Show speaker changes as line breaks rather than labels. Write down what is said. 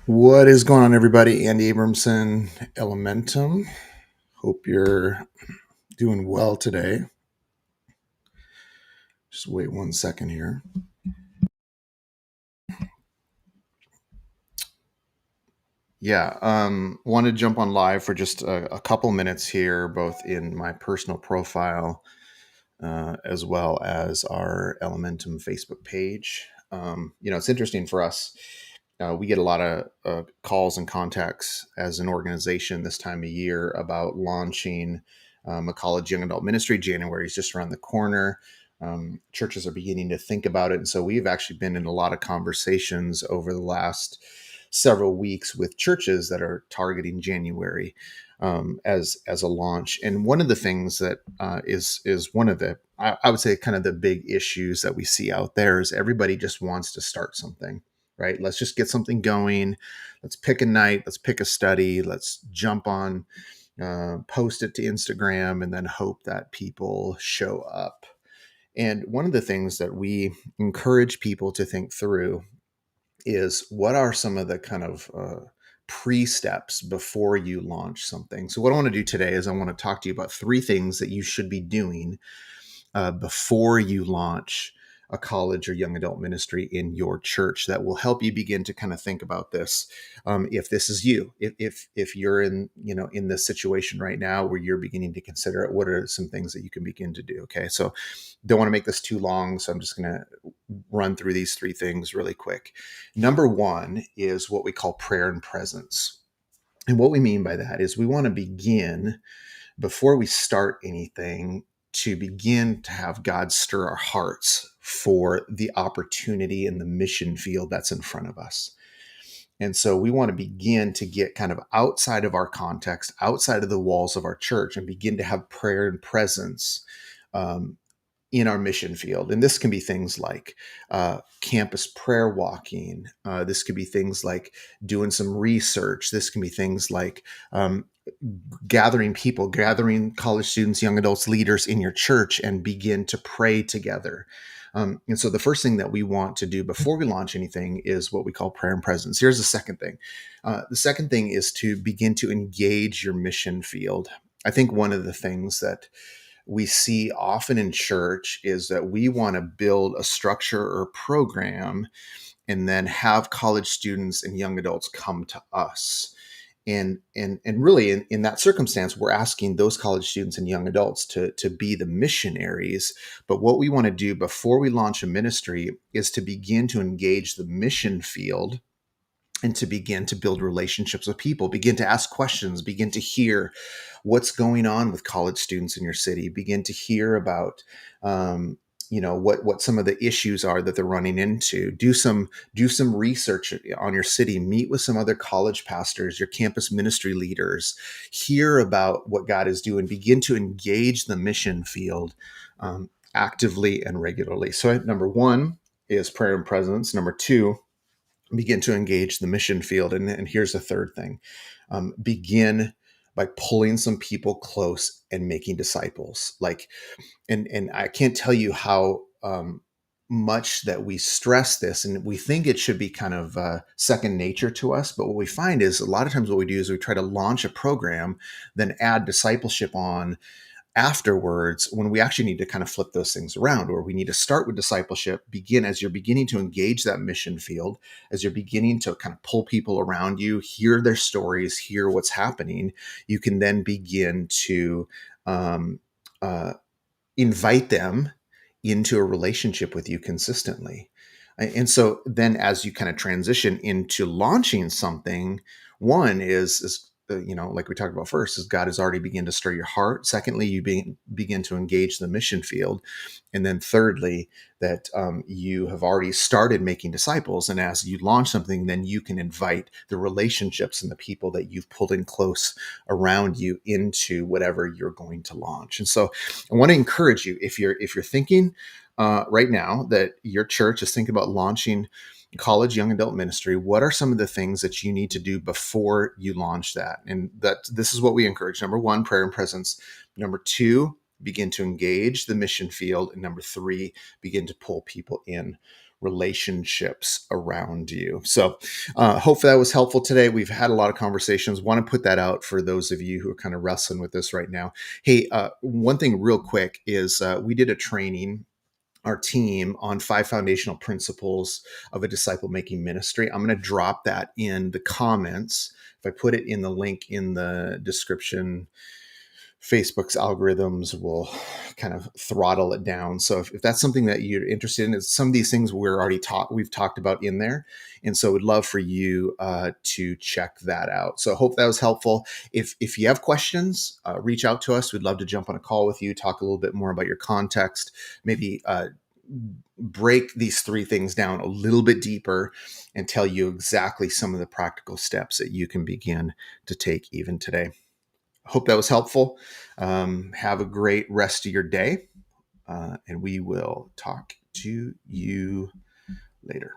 What is going on, everybody? Andy Abramson, Elementum. Hope you're doing well today. Just wait 1 second here. Want to jump on live for just a couple minutes here, both in my personal profile as well as our Elementum Facebook page. It's interesting for us. We get a lot of calls and contacts as an organization this time of year about launching a college young adult ministry. January is just around the corner. Churches are beginning to think about it. And so we've actually been in a lot of conversations over the last several weeks with churches that are targeting January as a launch. And one of the things that is one of the I would say kind of the big issues that we see out there is everybody just wants to start something, right? Let's just get something going. Let's pick a night. Let's pick a study. Let's jump on, post it to Instagram, and then hope that people show up. And one of the things that we encourage people to think through is what are some of the kind of pre-steps before you launch something. So what I want to do today is I want to talk to you about three things that you should be doing before you launch a college or young adult ministry in your church that will help you begin to kind of think about this. If this is you, if you're in this situation right now where you're beginning to consider it, what are some things that you can begin to do? Okay, so don't want to make this too long, so I'm just going to run through these three things really quick. Number one is what we call prayer and presence. And what we mean by that is we want to begin before we start anything to begin to have God stir our hearts for the opportunity and the mission field that's in front of us. And so we want to begin to get kind of outside of our context, outside of the walls of our church, and begin to have prayer and presence um, in our mission field. And this can be things like campus prayer walking. This could be things like doing some research. This can be things like gathering people, gathering college students, young adults, leaders in your church and begin to pray together. And so the first thing that we want to do before we launch anything is what we call prayer and presence. Here's the second thing. The second thing is to begin to engage your mission field. I think one of the things that we see often in church is that we want to build a structure or program and then have college students and young adults come to us. And really in that circumstance, we're asking those college students and young adults to be the missionaries. But what we want to do before we launch a ministry is to begin to engage the mission field and to begin to build relationships with people, begin to ask questions, begin to hear what's going on with college students in your city, begin to hear about what some of the issues are that they're running into. Do some research on your city, meet with some other college pastors, your campus ministry leaders, hear about what God is doing, begin to engage the mission field actively and regularly. So number one is prayer and presence. Number two, begin to engage the mission field. And here's the third thing: begin by pulling some people close and making disciples. And I can't tell you how much that we stress this, and we think it should be kind of second nature to us. But what we find is a lot of times what we do is we try to launch a program, then add discipleship on afterwards, when we actually need to kind of flip those things around, or we need to start with discipleship, begin as you're beginning to engage that mission field, as you're beginning to kind of pull people around you, hear their stories, hear what's happening. You can then begin to um, uh, invite them into a relationship with you consistently. And so then as you kind of transition into launching something, one is like we talked about first, is God has already begun to stir your heart. Secondly, you begin to engage the mission field. And then thirdly, that you have already started making disciples. And as you launch something, then you can invite the relationships and the people that you've pulled in close around you into whatever you're going to launch. And so I want to encourage you, if you're thinking right now that your church is thinking about launching college young adult ministry, what are some of the things that you need to do before you launch that? And that this is what we encourage. Number one, prayer and presence. Number two, begin to engage the mission field. And number three, begin to pull people in relationships around you. So hopefully that was helpful today. We've had a lot of conversations. Want to put that out for those of you who are kind of wrestling with this right now. Hey, one thing real quick is we did a training, our team, on 5 foundational principles of a disciple making ministry. I'm going to drop that in the comments. If I put it in the link in the description, Facebook's algorithms will kind of throttle it down. So if that's something that you're interested in, it's some of these things we've talked about in there. And so we'd love for you to check that out. So I hope that was helpful. If you have questions, reach out to us. We'd love to jump on a call with you, talk a little bit more about your context, maybe break these 3 things down a little bit deeper and tell you exactly some of the practical steps that you can begin to take even today. Hope that was helpful. Have a great rest of your day, and we will talk to you later.